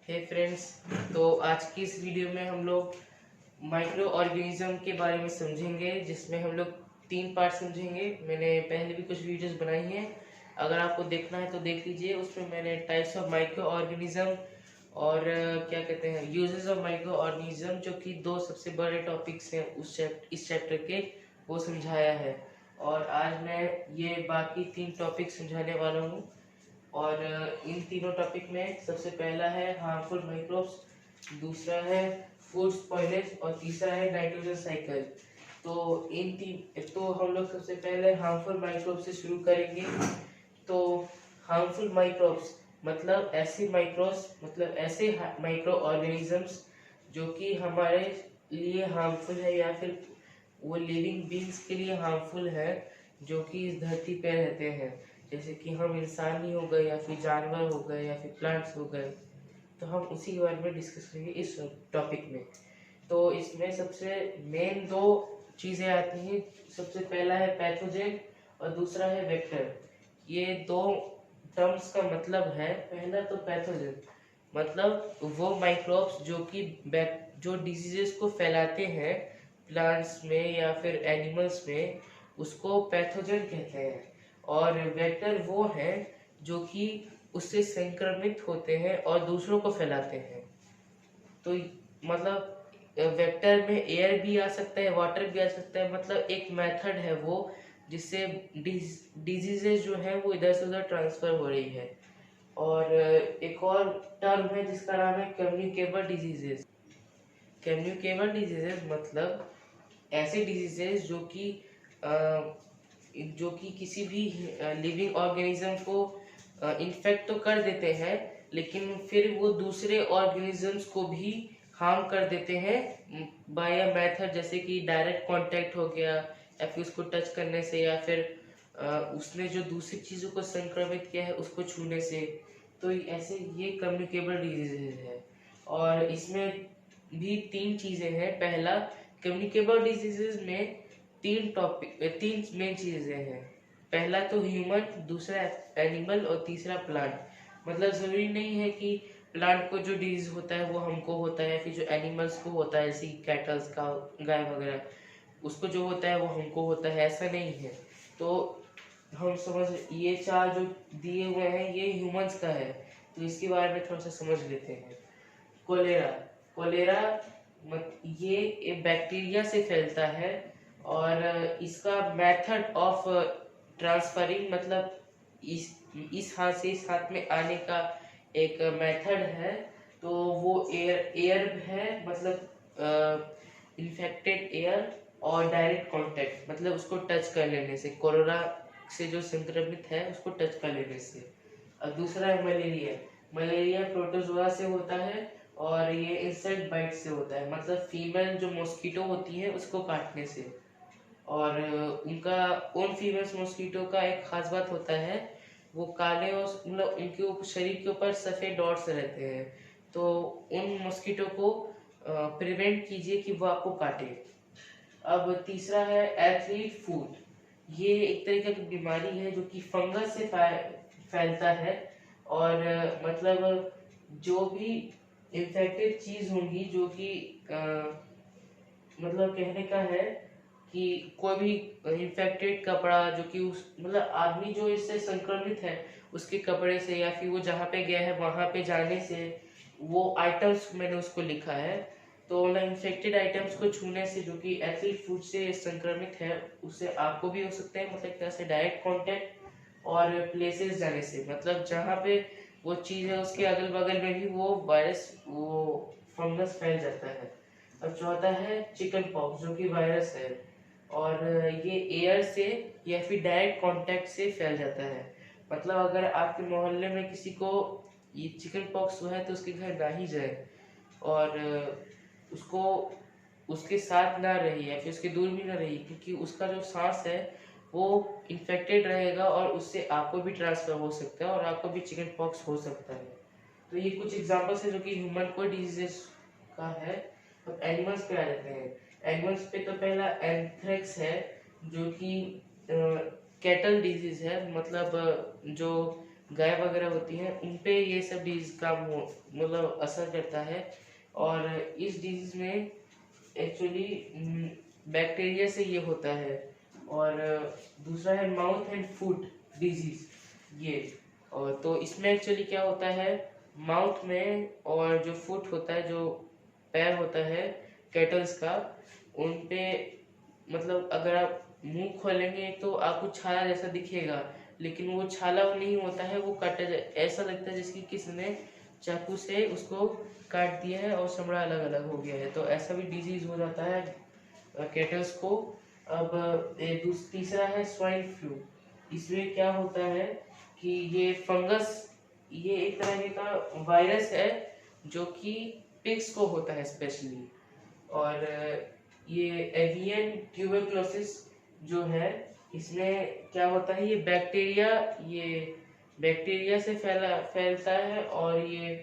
हे friends, तो आज की इस वीडियो में हम लोग माइक्रो ऑर्गेनिज्म के बारे में समझेंगे, जिसमें हम लोग 3 पार्ट समझेंगे। मैंने पहले भी कुछ वीडियोस बनाई हैं, अगर आपको देखना है तो देख लीजिए। उसमें मैंने टाइप्स ऑफ माइक्रो ऑर्गेनिज्म और क्या कहते हैं यूजेस ऑफ माइक्रो ऑर्गेनिज्म, जो कि 2 सबसे बड़े टॉपिक्स हैं इस चैप्टर के, वो समझाया है। और आज मैं ये बाकी 3 टॉपिक समझाने वाला हूँ। और इन तीनों टॉपिक में सबसे पहला है हार्मफुल माइक्रोब्स, दूसरा है फूड स्पॉइलेज और तीसरा है नाइट्रोजन साइकिल। तो हम लोग सबसे पहले हार्मफुल माइक्रोब्स से शुरू करेंगे। तो हार्मफुल माइक्रोब्स मतलब ऐसे माइक्रो ऑर्गेनिजम्स जो कि हमारे लिए हार्मफुल है, या फिर वो लिविंग बींग्स के लिए हार्मफुल है, जो कि इस धरती पे रहते हैं। जैसे कि हम इंसान ही हो गए, या फिर जानवर हो गए, या फिर प्लांट्स हो गए। तो हम उसी के बारे में डिस्कस करेंगे इस टॉपिक में। तो इसमें सबसे मेन 2 चीज़ें आती हैं। सबसे पहला है पैथोजेन और दूसरा है वेक्टर। ये 2 टर्म्स का मतलब है, पहला तो पैथोजेन मतलब वो माइक्रोब्स जो कि जो डिजीजेस को फैलाते हैं प्लांट्स में या फिर एनिमल्स में, उसको पैथोजन कहते हैं। और वेक्टर वो हैं जो कि उससे संक्रमित होते हैं और दूसरों को फैलाते हैं। तो मतलब वेक्टर में एयर भी आ सकता है, वाटर भी आ सकता है। मतलब एक मेथड है वो, जिससे डिजीजेस जो है वो इधर से उधर ट्रांसफर हो रही है। और एक और टर्म है जिसका नाम है कम्युनिकेबल डिजीजेस। कम्युनिकेबल डिजीजेस मतलब ऐसे डिजीजेस जो कि किसी भी लिविंग ऑर्गेनिज्म को इन्फेक्ट तो कर देते हैं, लेकिन फिर वो दूसरे ऑर्गेनिजम्स को भी हार्म कर देते हैं बाय अ मेथड, जैसे कि डायरेक्ट कांटेक्ट हो गया, या फिर उसको टच करने से, या फिर उसने जो दूसरी चीज़ों को संक्रमित किया है उसको छूने से। तो ऐसे ये कम्युनिकेबल डिजीजेज है। और इसमें भी 3 चीज़ें हैं। पहला, कम्युनिकेबल डिजीजेज में 3 मेन चीज़ें हैं। पहला तो ह्यूमन, दूसरा एनिमल और तीसरा प्लांट। मतलब ज़रूरी नहीं है कि प्लांट को जो डिजीज होता है वो हमको होता है, फिर जो एनिमल्स को होता है जैसे कैटल्स का, गाय वगैरह, उसको जो होता है वो हमको होता है, ऐसा नहीं है। तो हम समझ, ये 4 जो दिए हुए हैं ये ह्यूमंस का है, तो इसके बारे में थोड़ा सा समझ लेते हैं। कोलेरा कोलेरा ये एक बैक्टीरिया से फैलता है, और इसका मेथड ऑफ ट्रांसफरिंग मतलब इस हाथ से इस हाथ में आने का एक मेथड है। तो वो एयर है, मतलब इन्फेक्टेड एयर, और डायरेक्ट कांटेक्ट मतलब उसको टच कर लेने से, कोलेरा से जो संक्रमित है उसको टच कर लेने से। और दूसरा है मलेरिया। मलेरिया प्रोटोजोआ से होता है, और ये इंसेक्ट बाइट से होता है, मतलब फीमेल जो मॉस्किटो होती है उसको काटने से। और उनका उन फीमेल मॉस्किटो का एक खास बात होता है, वो काले और मतलब उनके शरीर के ऊपर सफ़ेद डॉट्स रहते हैं। तो उन मॉस्किटो को प्रिवेंट कीजिए कि वो आपको काटे। अब तीसरा है एथलीट फूट। ये एक तरीके की बीमारी है जो कि फंगस से फैलता है। और मतलब जो भी इन्फेक्टेड चीज होंगी, जो कि मतलब कहने का है कि कोई भी इन्फेक्टेड कपड़ा जो कि उस मतलब आदमी जो इससे संक्रमित है उसके कपड़े से, या फिर वो जहाँ पे गया है वहां पे जाने से, वो आइटम्स मैंने उसको लिखा है। तो मतलब इन्फेक्टेड आइटम्स को छूने से, जो कि एथलीट फूड से संक्रमित है, उससे आपको भी हो सकता है। मतलब एक तरह से डायरेक्ट कांटेक्ट, और प्लेसेस जाने से, मतलब जहाँ पे वो चीज़ है उसके अगल बगल में भी वो वायरस, वो फंगस फैल जाता है। अब चौथा है चिकन पॉक्स, जो कि वायरस है, और ये एयर से या फिर डायरेक्ट कांटेक्ट से फैल जाता है। मतलब अगर आपके मोहल्ले में किसी को ये चिकन पॉक्स हुआ है तो उसके घर ना ही जाए, और उसको उसके साथ ना रही या फिर उसके दूर भी ना रही, क्योंकि उसका जो सांस है वो इन्फेक्टेड रहेगा, और उससे आपको भी ट्रांसफर हो सकता है, और आपको भी चिकन पॉक्स हो सकता है। तो ये कुछ एग्जांपल्स है जो कि ह्यूमन को डिजीजेस का है। अब एनिमल्स पे आ जाते हैं। एनिमल्स पे तो पहला एंथ्रेक्स है, जो कि कैटल डिजीज है। मतलब जो गाय वगैरह होती हैं उन पे ये सब डिजीज का मतलब असर करता है। और इस डिजीज में एक्चुअली बैक्टीरिया से ये होता है। और दूसरा है माउथ एंड फूट डिजीज ये। और तो इसमें एक्चुअली क्या होता है, माउथ में और जो फुट होता है, जो पैर होता है कैटल्स का, उन पे मतलब अगर आप मुंह खोलेंगे तो आपको छाला जैसा दिखेगा, लेकिन वो छाला नहीं होता है, वो काटा ऐसा लगता है जैसे कि किसी ने चाकू से उसको काट दिया है और चमड़ा अलग अलग हो गया है। तो ऐसा भी डिजीज हो जाता है कैटल्स को। अब तीसरा है स्वाइन फ्लू। इसमें क्या होता है कि ये फंगस, ये एक तरह का वायरस है जो कि पिग्स को होता है स्पेशली। और ये एवियन ट्यूबरक्लोसिस जो है, इसमें क्या होता है, ये बैक्टीरिया से फैलता है। और ये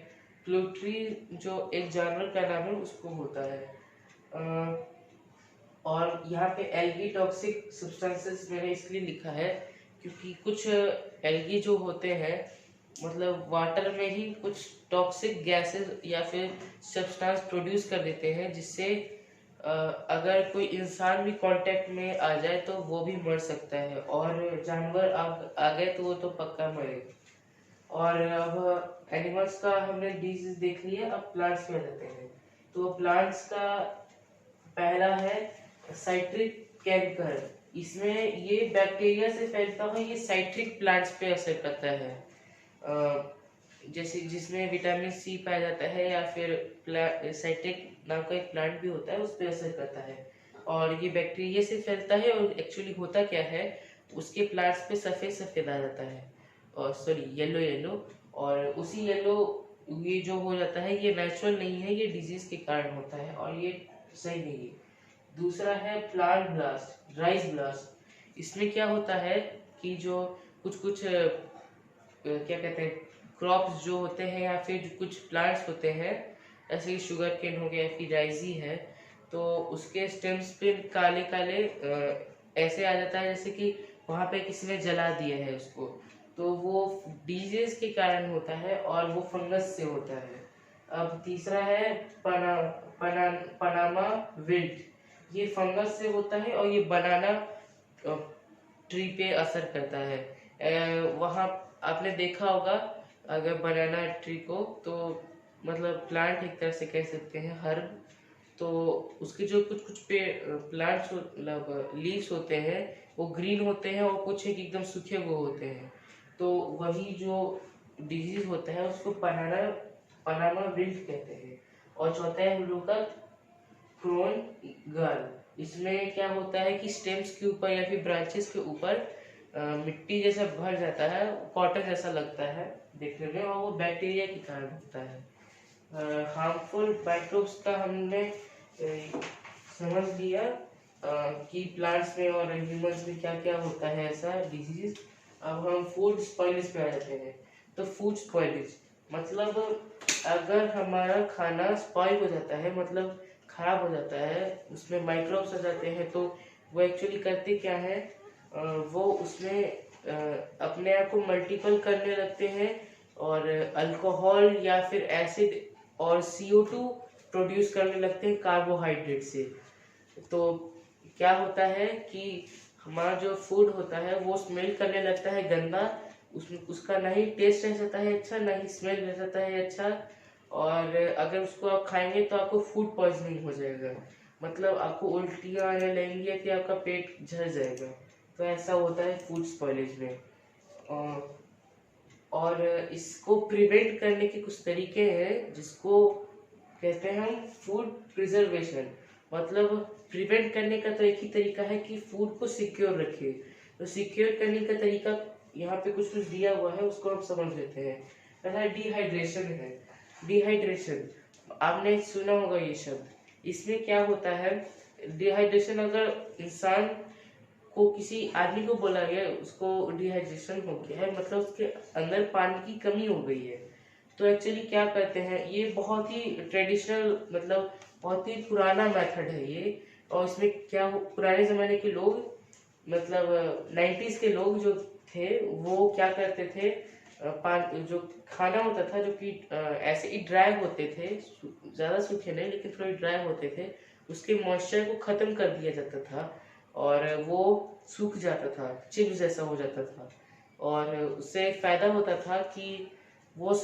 प्लूट्री जो एक जानवर का नाम है उसको होता है। और यहाँ पे एल्गी टॉक्सिक सब्सटेंसेस मैंने इसलिए लिखा है क्योंकि कुछ एल्गी जो होते हैं मतलब वाटर में ही कुछ टॉक्सिक गैसेस या फिर सब्सटेंस प्रोड्यूस कर देते हैं, जिससे अगर कोई इंसान भी कांटेक्ट में आ जाए तो वो भी मर सकता है, और जानवर आ गए तो वो तो पक्का मरेगा। और अब एनिमल्स का हमने डिजीज देख लिया, अब प्लांट्स में आ जाते हैं। तो प्लांट्स का पहला है साइट्रिक कैंकर। इसमें ये बैक्टीरिया से फैलता है, ये साइट्रिक प्लांट्स पे असर करता है। जैसे जिसमें विटामिन सी पाया जाता है, या फिर साइट्रिक नाम का एक प्लांट भी होता है, उस पर असर करता है। और ये बैक्टीरिया से फैलता है, और एक्चुअली होता क्या है, उसके प्लांट्स पे सफ़ेद सफ़ेद आ जाता है, और सॉरी येलो येलो। और उसी येलो ये जो हो जाता है ये नेचुरल नहीं है, ये डिजीज के कारण होता है, और ये सही नहीं है। दूसरा है प्लांट ब्लास्ट, राइस ब्लास्ट। इसमें क्या होता है कि जो कुछ क्या कहते हैं क्रॉप्स जो होते हैं, या फिर जो कुछ प्लांट्स होते हैं, ऐसे शुगर केन हो गया, फिर राइजी है, तो उसके स्टेम्स पे काले काले ऐसे आ जाता है जैसे कि वहाँ पे किसी ने जला दिया है उसको। तो वो डिजीज के कारण होता है, और वो फंगस से होता है। अब तीसरा है पनामा विल्ट। ये फंगस से होता है, और ये बनाना ट्री पे असर करता है। वहाँ आपने देखा होगा अगर बनाना ट्री को, तो मतलब प्लांट एक तरह से कह सकते हैं, हर्ब। तो उसके जो कुछ कुछ पे प्लांट्स मतलब लीव्स होते हैं वो ग्रीन होते हैं, और कुछ एक एकदम सूखे वो होते हैं। तो वही जो डिजीज होता है उसको पनामा विल्ट कहते हैं। और चौथा है हम लोग का क्रोन गर्ल। इसमें क्या होता है कि स्टेम्स के ऊपर या फिर ब्रांचेस के ऊपर मिट्टी जैसा भर जाता है, कॉटन जैसा लगता है देखने में, और वो बैक्टीरिया के कारण होता है। हार्मफुल माइक्रोब्स का हमने समझ लिया कि प्लांट्स में और ह्यूमंस में क्या क्या होता है ऐसा डिजीज। अब हम फूड स्पॉइलेज पे आ जाते हैं। तो फूड स्पॉइलेज मतलब अगर हमारा खाना स्पॉइल हो जाता है, मतलब खराब हो जाता है, उसमें माइक्रोब्स आ जाते हैं, तो वो एक्चुअली करते क्या है, वो उसमें अपने आप को मल्टीपल करने लगते हैं, और अल्कोहल या फिर एसिड और CO2 प्रोड्यूस करने लगते हैं कार्बोहाइड्रेट से। तो क्या होता है कि हमारा जो फूड होता है वो स्मेल करने लगता है गंदा, उसमें उसका ना ही टेस्ट रह जाता है अच्छा, ना ही स्मेल रह जाता है अच्छा। और अगर उसको आप खाएंगे तो आपको फूड पॉइजनिंग हो जाएगा, मतलब आपको उल्टियाँ आने लगेंगी कि आपका पेट झड़ जाएगा। तो ऐसा होता है फूड स्पॉइलेज में। और इसको प्रिवेंट करने के कुछ तरीके हैं, जिसको कहते हैं हम फूड प्रिजर्वेशन। मतलब प्रिवेंट करने का तो एक ही तरीका है कि फूड को सिक्योर रखे। तो सिक्योर करने का तरीका यहाँ पे कुछ कुछ दिया हुआ है, उसको हम समझ लेते हैं। पहला डिहाइड्रेशन है। डिहाइड्रेशन आपने सुना होगा ये शब्द। इसमें क्या होता है, डिहाइड्रेशन अगर इंसान को किसी आदमी को बोला गया उसको डिहाइड्रेशन हो गया है, मतलब उसके अंदर पानी की कमी हो गई है, तो एक्चुअली क्या करते हैं, ये बहुत ही ट्रेडिशनल मतलब बहुत ही पुराना मेथड है ये। और इसमें क्या पुराने ज़माने के लोग मतलब 90s के लोग जो थे वो क्या करते थे, जो खाना होता था जो कि ऐसे ही ड्राई होते थे, ज़्यादा सूखे नहीं लेकिन थोड़े ड्राई होते थे, उसके मॉइस्चर को ख़त्म कर दिया जाता था और वो सूख जाता था, चिप्स जैसा हो जाता था। और उससे फ़ायदा होता था कि वो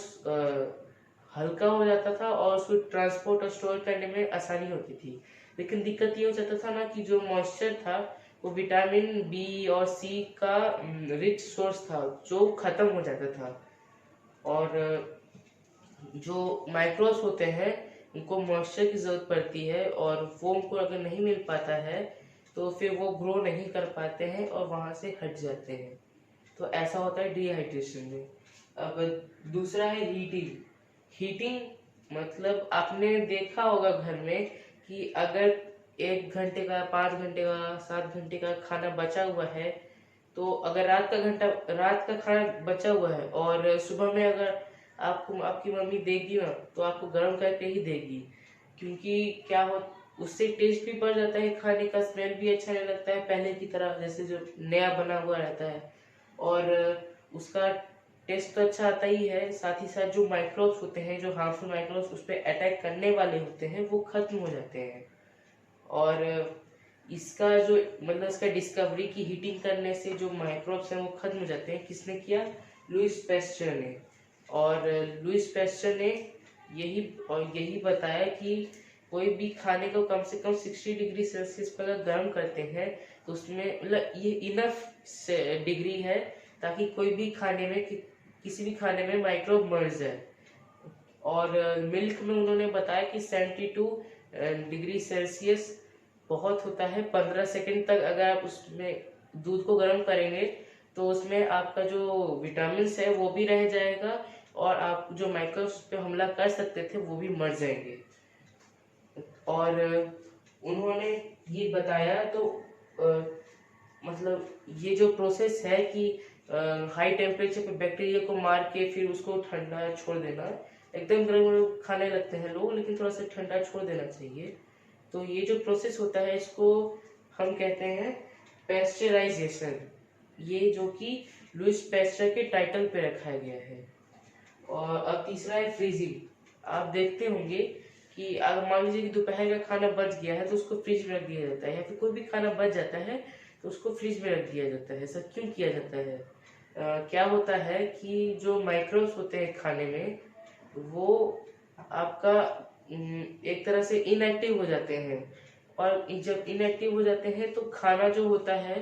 हल्का हो जाता था और उसको ट्रांसपोर्ट और स्टोर करने में आसानी होती थी। लेकिन दिक्कत ये हो जाता था ना कि जो मॉइस्चर था वो विटामिन बी और सी का रिच सोर्स था जो ख़त्म हो जाता था। और जो माइक्रोब्स होते हैं उनको मॉइस्चर की ज़रूरत पड़ती है और वो उनको अगर नहीं मिल पाता है तो फिर वो ग्रो नहीं कर पाते हैं और वहाँ से हट जाते हैं। तो ऐसा होता है डिहाइड्रेशन में। अब दूसरा है हीटिंग। हीटिंग मतलब आपने देखा होगा घर में कि अगर 1 घंटे का, 5 घंटे का, 7 घंटे का खाना बचा हुआ है, तो अगर रात का खाना बचा हुआ है और सुबह में अगर आपको आपकी मम्मी देगी ना तो आपको गर्म करके ही देगी, क्योंकि क्या हो उससे टेस्ट भी बढ़ जाता है खाने का, स्मेल भी अच्छा नहीं लगता है पहले की तरह जैसे जो नया बना हुआ रहता है। और उसका टेस्ट तो अच्छा आता ही है, साथ ही साथ जो माइक्रोब्स होते हैं, जो हार्मफुल माइक्रोब्स उस पर अटैक करने वाले होते हैं वो खत्म हो जाते हैं। और इसका जो मतलब इसका डिस्कवरी की हीटिंग करने से जो माइक्रोब्स हैं वो खत्म हो जाते हैं, किसने किया? लुईस पैस्चर ने। और लुईस पैस्चर ने यही बताया कि कोई भी खाने को कम से कम 60 डिग्री सेल्सियस पर अगर गर्म करते हैं तो उसमें मतलब ये इनफ डिग्री है ताकि कोई भी खाने में किसी भी खाने में माइक्रोब मर जाए। और मिल्क में उन्होंने बताया कि 72 डिग्री सेल्सियस बहुत होता है। 15 सेकंड तक अगर आप उसमें दूध को गर्म करेंगे तो उसमें आपका जो विटामिन है वो भी रह जाएगा और आप जो माइक्रोब्स पे हमला कर सकते थे वो भी मर जाएंगे। और उन्होंने ये बताया तो मतलब ये जो प्रोसेस है कि हाई टेम्परेचर पे बैक्टीरिया को मार के फिर उसको ठंडा छोड़ देना, एकदम गर्म खाने लगते हैं लोग लेकिन थोड़ा सा ठंडा छोड़ देना चाहिए। तो ये जो प्रोसेस होता है इसको हम कहते हैं पेस्चराइजेशन, ये जो कि लुईस पैस्चर के टाइटल पे रखा गया है। और अब तीसरा है फ्रीजिंग। आप देखते होंगे कि अगर मान लीजिए कि दोपहर का खाना बच गया है तो उसको फ्रिज में रख दिया जाता है, या फिर कोई भी खाना बच जाता है तो उसको फ्रिज में रख दिया जाता है। ऐसा क्यों किया जाता है? क्या होता है कि जो माइक्रोब्स होते हैं खाने में वो आपका एक तरह से इनएक्टिव हो जाते हैं, और जब इनएक्टिव हो जाते हैं तो खाना जो होता है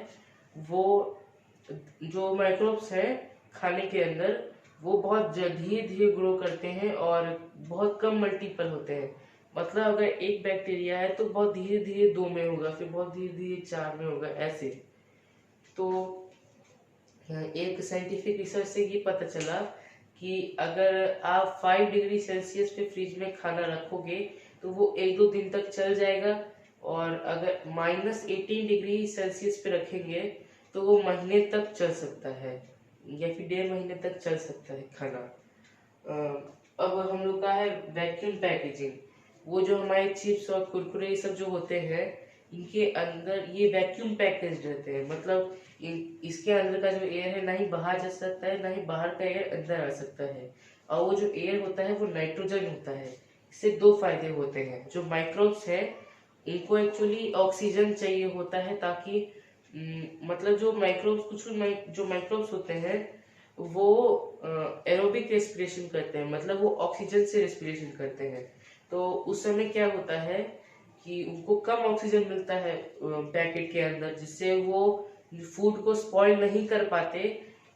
वो जो माइक्रोब्स हैं खाने के अंदर वो बहुत धीरे धीरे ग्रो करते हैं और बहुत कम मल्टीपल होते हैं। मतलब अगर एक बैक्टीरिया है तो बहुत धीरे धीरे 2 में होगा, फिर बहुत धीरे धीरे 4 में होगा, ऐसे। तो एक साइंटिफिक रिसर्च से ये पता चला कि अगर आप 5 डिग्री सेल्सियस पे फ्रिज में खाना रखोगे तो वो 1-2 दिन तक चल जाएगा, और अगर -18 डिग्री सेल्सियस पे रखेंगे तो वो महीने तक चल सकता है, या फिर 1.5 महीने तक चल सकता है खाना। अब हम लोग का है वैक्यूम पैकेजिंग। वो जो हमारे चिप्स और कुरकुरे ये सब जो होते हैं इनके अंदर ये वैक्यूम पैकेज रहते हैं, मतलब इसके अंदर का जो एयर है ना ही बाहर जा सकता है ना ही बाहर का एयर अंदर आ सकता है। और वो जो एयर होता है वो नाइट्रोजन होता है। इससे 2 फायदे होते हैं। जो माइक्रोब्स है इनको एक्चुअली ऑक्सीजन चाहिए होता है ताकि मतलब जो माइक्रोब्स होते हैं वो एरोबिक रेस्पिरेशन करते हैं, मतलब वो ऑक्सीजन से रेस्पिरेशन करते हैं। तो उस समय क्या होता है कि उनको कम ऑक्सीजन मिलता है पैकेट के अंदर, जिससे वो फूड को स्पॉइल नहीं कर पाते,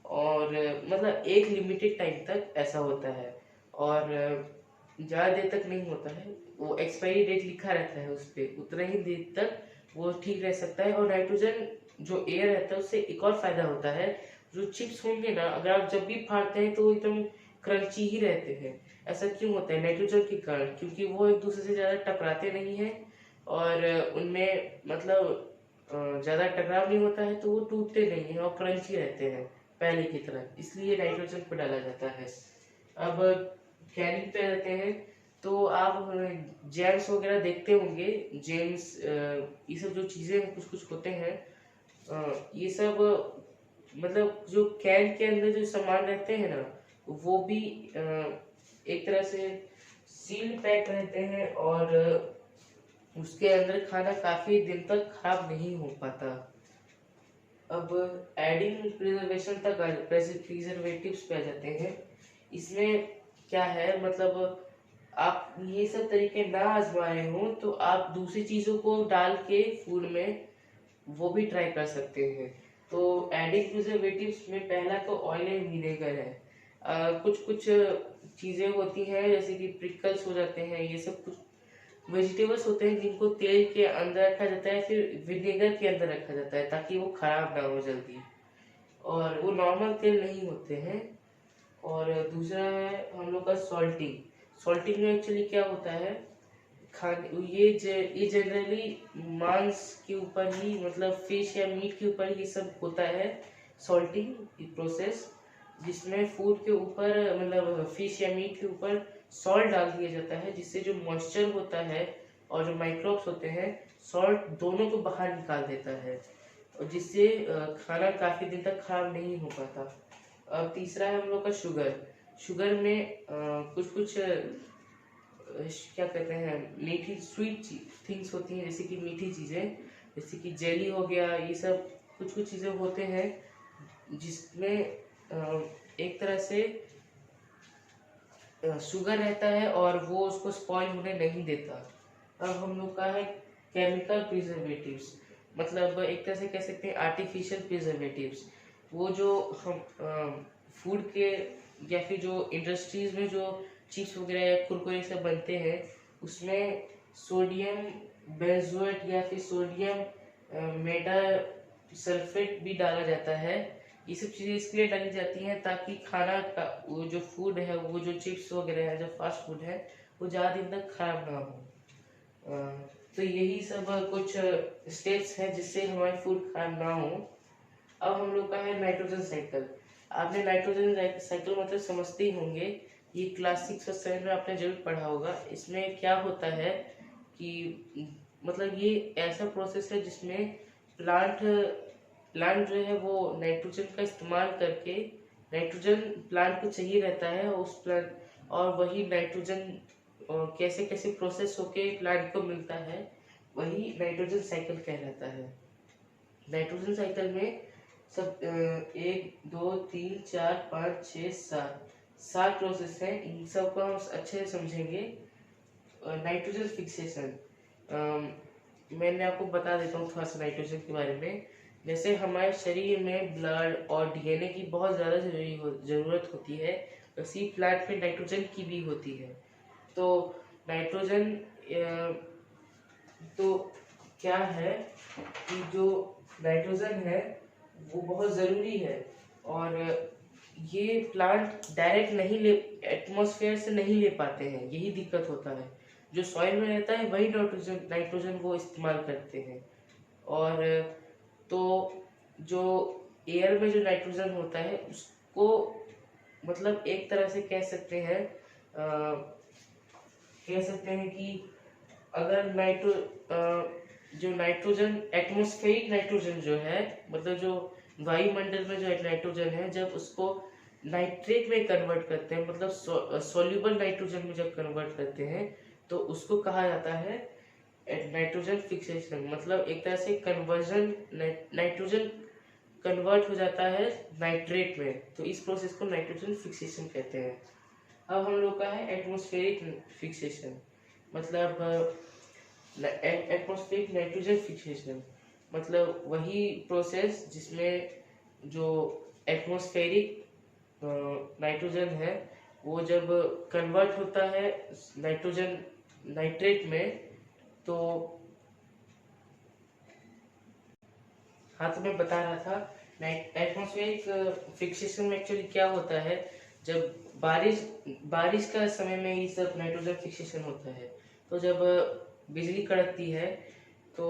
और मतलब एक लिमिटेड टाइम तक ऐसा होता है, और ज़्यादा देर तक नहीं होता है। वो एक्सपायरी डेट लिखा रहता है उस पर, उतना ही देर तक वो ठीक रह सकता है। और नाइट्रोजन जो एयर रहता है उससे एक और फायदा होता है, जो चिप्स होंगे ना अगर आप जब भी फाड़ते हैं तो वो एकदम क्रंची ही रहते हैं। ऐसा क्यों होता है? नाइट्रोजन के कारण, क्योंकि वो एक दूसरे से ज़्यादा टकराते नहीं हैं और उनमें मतलब ज़्यादा टकराव नहीं होता है, तो वो टूटते नहीं हैं और क्रंची रहते हैं पहले की तरह, इसलिए नाइट्रोजन पर डाला जाता है। अब कैनिंग पे रहते हैं तो आप जेम्स वगैरह देखते होंगे, जेम्स ये सब जो चीज़ें कुछ कुछ होते हैं, ये सब मतलब जो कैन के अंदर जो सामान रहते हैं ना वो भी एक तरह से सील्ड पैक रहते हैं और उसके अंदर खाना काफी दिन तक खराब नहीं हो पाता। अब एडिंग प्रिजर्वेशन तक प्रिजर्वेटिव्स पे आ जाते हैं। इसमें क्या है, मतलब आप ये सब तरीके ना आजमाए हो तो आप दूसरी चीजों को डाल के फूड में वो भी ट्राई कर सकते हैं। तो एडिंग प्रिजर्वेटिव्स में पहला तो ऑयल एंड विनेगर है। कुछ कुछ चीजें होती हैं जैसे कि प्रिकल्स हो जाते हैं, ये सब कुछ वेजिटेबल्स होते हैं जिनको तेल के अंदर रखा जाता है, फिर विनेगर के अंदर रखा जाता है ताकि वो खराब ना हो जल्दी, और वो नॉर्मल तेल नहीं होते हैं। और दूसरा है हम लोग का सॉल्टिंग। सॉल्टिंग में एक्चुअली क्या होता है, खाने ये जनरली मांस के ऊपर ही, मतलब फिश या मीट के ऊपर ही सब होता है सॉल्टिंग प्रोसेस, जिसमें फूड के ऊपर, मतलब फिश या मीट के ऊपर सॉल्ट डाल दिया जाता है, जिससे जो मॉइस्चर होता है और जो माइक्रोब्स होते हैं, सॉल्ट दोनों को बाहर निकाल देता है, और जिससे खाना काफी दिन तक खराब नहीं हो पाता। अब तीसरा है हम लोग का शुगर। शुगर में कुछ कुछ क्या कहते हैं, मीठी स्वीट थिंग्स होती हैं, जैसे कि मीठी चीजें, जैसे कि जेली हो गया, ये सब कुछ कुछ चीजें होते हैं जिसमें एक तरह से शुगर रहता है और वो उसको स्पॉइल होने नहीं देता। अब हम लोग का है केमिकल प्रिजर्वेटिव्स, मतलब एक तरह से कह सकते हैं आर्टिफिशियल प्रिजर्वेटिव्स। वो जो हम फूड के या फिर जो इंडस्ट्रीज में जो चिप्स वगैरह या कुरकुरे सब बनते हैं, उसमें सोडियम बेंजोएट या फिर सोडियम मेटा सल्फेट भी डाला जाता है। ये सब चीज़ें इसलिए डाली जाती हैं ताकि खाना का वो जो फूड है, वो जो चिप्स वगैरह है, जो फास्ट फूड है, वो ज़्यादा दिन तक खराब ना हो। तो यही सब कुछ स्टेप्स हैं जिससे हमारे फूड खराब ना हो। अब हम लोग का है नाइट्रोजन साइकिल। आपने नाइट्रोजन साइकिल मतलब समझते ही होंगे, ये क्लास 6 और 7 में आपने जरूर पढ़ा होगा। इसमें क्या होता है कि मतलब ये ऐसा प्रोसेस है जिसमें प्लांट प्लांट जो है वो नाइट्रोजन का इस्तेमाल करके, नाइट्रोजन प्लांट को चाहिए रहता है उस प्लांट, और वही नाइट्रोजन कैसे कैसे प्रोसेस होके प्लांट को मिलता है, वही नाइट्रोजन साइकिल कहलाता है। नाइट्रोजन साइकिल में सब 1 2 3 4 5 6 7 प्रोसेस हैं। इन सब को हम अच्छे से समझेंगे। नाइट्रोजन फिक्सेशन, मैंने आपको बता देता हूँ थोड़ा सा नाइट्रोजन के बारे में। जैसे हमारे शरीर में ब्लड और डीएनए की बहुत ज़्यादा ज़रूरत होती है, वैसे ही प्लांट में नाइट्रोजन की भी होती है। तो नाइट्रोजन तो क्या है कि जो नाइट्रोजन है वो बहुत ज़रूरी है, और ये प्लांट डायरेक्ट नहीं ले, एटमॉस्फेयर से नहीं ले पाते हैं, यही दिक्कत होता है। जो सॉइल में रहता है वही नाइट्रोजन नाइट्रोजन वो इस्तेमाल करते हैं। और तो जो एयर में जो नाइट्रोजन होता है उसको, मतलब एक तरह से कह सकते हैं कि अगर जो नाइट्रोजन एटमॉस्फेरिक नाइट्रोजन जो है, मतलब जो वायुमंडल में जो नाइट्रोजन है, जब उसको नाइट्रेट में कन्वर्ट करते हैं, मतलब सॉल्युबल नाइट्रोजन में जब कन्वर्ट करते हैं, तो उसको कहा जाता है नाइट्रोजन फिक्सेशन। मतलब एक तरह से कन्वर्जन, नाइट्रोजन कन्वर्ट हो जाता है नाइट्रेट में, तो इस प्रोसेस को नाइट्रोजन फिक्सेशन कहते हैं। अब हम लोग का है एटमॉस्फेरिक फिक्सेशन, मतलब एटमॉस्फेरिक नाइट्रोजन फिक्सेशन, मतलब वही प्रोसेस जिसमें जो एटमॉस्फेरिक नाइट्रोजन है वो जब कन्वर्ट होता है नाइट्रोजन नाइट्रेट में, तो हाँ, तो मैं बता रहा था एटमॉस्फेरिक फिक्सेशन में एक्चुअली क्या होता है, जब बारिश का समय में ये सब नाइट्रोजन फिक्सेशन होता है। तो जब बिजली कड़कती है तो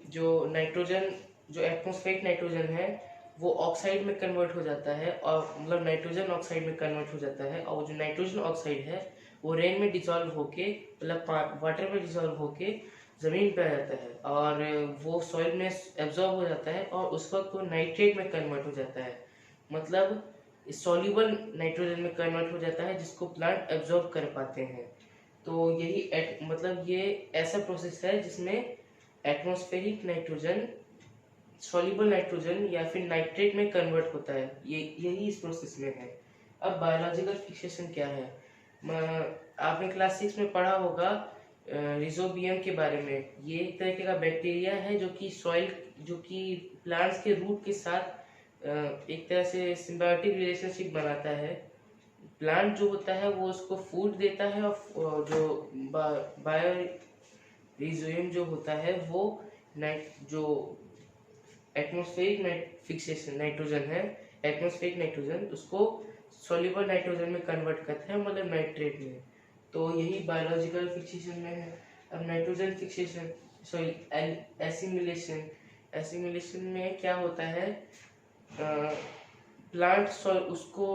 जो एटमॉस्फेरिक नाइट्रोजन है वो ऑक्साइड में कन्वर्ट हो जाता है, और मतलब नाइट्रोजन ऑक्साइड में कन्वर्ट हो जाता है, और जो नाइट्रोजन ऑक्साइड है वो रेन में डिसॉल्व होके, मतलब वाटर में डिसॉल्व होके ज़मीन पे आ जाता है, और वो सॉइल में एब्जॉर्ब हो जाता है, और उस वक्त वो नाइट्रेट में कन्वर्ट हो जाता है। मतलब सॉल्युबल नाइट्रोजन में कन्वर्ट हो जाता है, जिसको प्लांट एब्जॉर्ब कर पाते हैं। तो यही मतलब ये ऐसा प्रोसेस है जिसमें एटमॉस्फेरिक नाइट्रोजन सॉल्युबल नाइट्रोजन या फिर नाइट्रेट में कन्वर्ट होता है, यही इस प्रोसेस में है। अब बायोलॉजिकल फिक्सेशन क्या है? आपने क्लास 6 में पढ़ा होगा रिजोबियम के बारे में। ये एक तरह का बैक्टीरिया है जो कि प्लांट्स के रूट के साथ एक तरह से सिम्बायोटिक रिलेशनशिप बनाता है। प्लांट जो होता है वो उसको फूड देता है, और जो बायो रिजोबियम जो होता है वो जो एटमॉस्फेरिक फिक्सेशन नाइट्रोजन है, एटमॉस्फेरिक नाइट्रोजन उसको सॉल्युबल नाइट्रोजन में कन्वर्ट करता है, मतलब नाइट्रेट में। तो यही बायोलॉजिकल फिक्सेशन में है। अब nitrogen fixation sorry assimilation, assimilation में क्या होता है? प्लांट उसको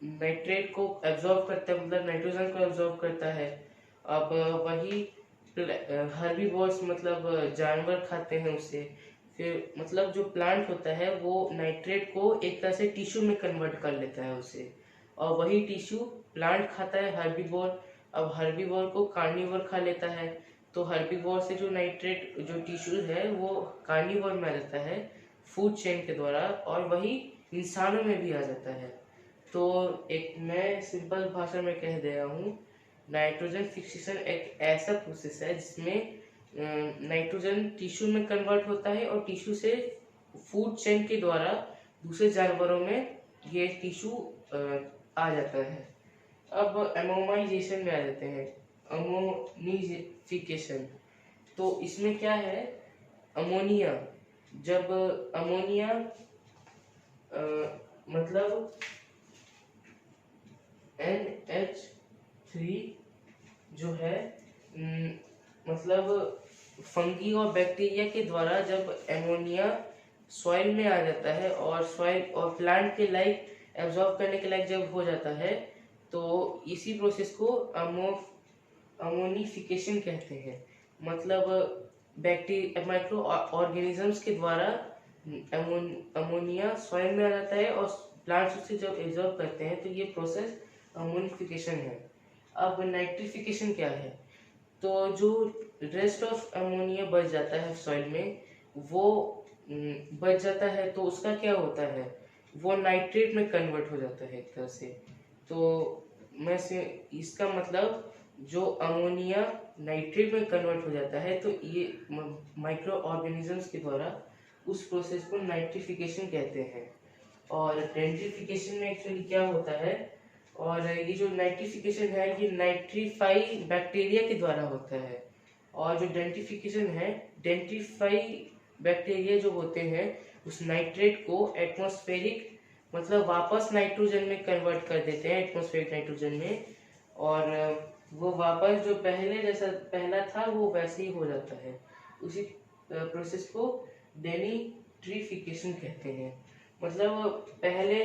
नाइट्रेट को एब्जॉर्ब करता है, मतलब नाइट्रोजन को एब्जॉर्ब करता है। अब वही हर्बीवोर्स मतलब जानवर खाते हैं उसे। फिर मतलब जो प्लांट होता है वो नाइट्रेट को एक तरह से टिश्यू में कन्वर्ट कर लेता है उसे, और वही टिश्यू प्लांट खाता है, हर्बीवोर। अब हर्बीवोर को कार्निवोर खा लेता है, तो हर्बीवोर से जो नाइट्रेट जो टिश्यू है वो कार्निवोर में आ जाता है फूड चेन के द्वारा, और वही इंसानों में भी आ जाता है। तो एक मैं सिंपल भाषा में कह दे रहा हूँ, नाइट्रोजन फिक्सेशन एक ऐसा प्रोसेस है जिसमें नाइट्रोजन टिश्यू में कन्वर्ट होता है, और टिश्यू से फूड चेन के द्वारा दूसरे जानवरों में ये टिश्यू आ जाता है। अब एमोमाइजेशन में आ जाते हैं, अमोनिफिकेशन। तो इसमें क्या है? अमोनिया, जब अमोनिया मतलब NH3 जो है मतलब फंगी और बैक्टीरिया के द्वारा जब एमोनिया सॉइल में आ जाता है, और सॉइल और प्लांट के लायक एब्जॉर्ब करने के लायक जब हो जाता है, तो इसी प्रोसेस को अमोनिफिकेशन कहते हैं। मतलब बैक्टीरिया माइक्रो ऑर्गेनिजम्स के द्वारा अमोनिया सॉइल में आ जाता है, और प्लांट्स उसे जब एब्जॉर्ब करते हैं, तो ये प्रोसेस अमोनिफिकेशन है। अब नाइट्रिफिकेशन क्या है? तो जो रेस्ट ऑफ अमोनिया बच जाता है सॉइल में, वो बच जाता है, तो उसका क्या होता है? वो नाइट्रेट में कन्वर्ट हो जाता है एक तरह से। तो इसका मतलब जो अमोनिया नाइट्रेट में कन्वर्ट हो जाता है, तो ये माइक्रो ऑर्गेनिजम्स के द्वारा उस प्रोसेस को नाइट्रिफिकेशन कहते हैं। और डेंट्रिफिकेशन में एक्चुअली क्या होता है? और ये जो नाइट्रिफिकेशन है ये नाइट्रीफाई बैक्टीरिया के द्वारा होता है, और जो डेंट्रिफिकेशन है, डेंट्रीफाई बैक्टीरिया जो होते हैं उस नाइट्रेट को एटमॉस्फेरिक मतलब वापस नाइट्रोजन में कन्वर्ट कर देते हैं, एटमॉस्फेरिक नाइट्रोजन में, और वो वापस जो पहले जैसा पहला था वो वैसे ही हो जाता है। उसी प्रोसेस को डेनिट्रिफिकेशन कहते हैं। मतलब पहले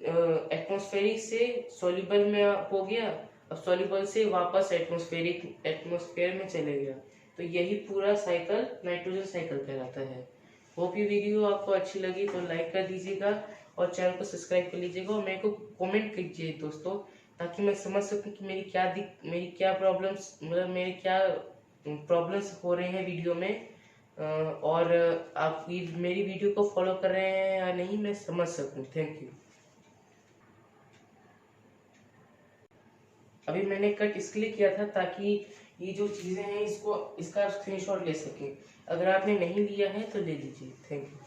एटमॉस्फेरिक से सॉल्युबल में हो गया, अब सॉल्युबल से वापस एटमॉस्फेयर में चले गया, तो यही पूरा साइकिल नाइट्रोजन साइकिल कहलाता है। होप ये वीडियो आपको अच्छी लगी तो लाइक कर दीजिएगा, और चैनल को सब्सक्राइब कर लीजिएगा, और मेरे को कमेंट कीजिए दोस्तों, ताकि मैं समझ सकूं कि मेरी क्या प्रॉब्लम्स मतलब मेरे क्या प्रॉब्लम्स हो रहे हैं वीडियो में, और आप मेरी वीडियो को फॉलो कर रहे हैं या नहीं, मैं समझ सकूं। Thank you. अभी मैंने कट इसलिए किया था ताकि ये जो चीज़ें हैं इसका स्क्रीनशॉट ले सकें। अगर आपने नहीं लिया है तो ले लीजिए। Thank you.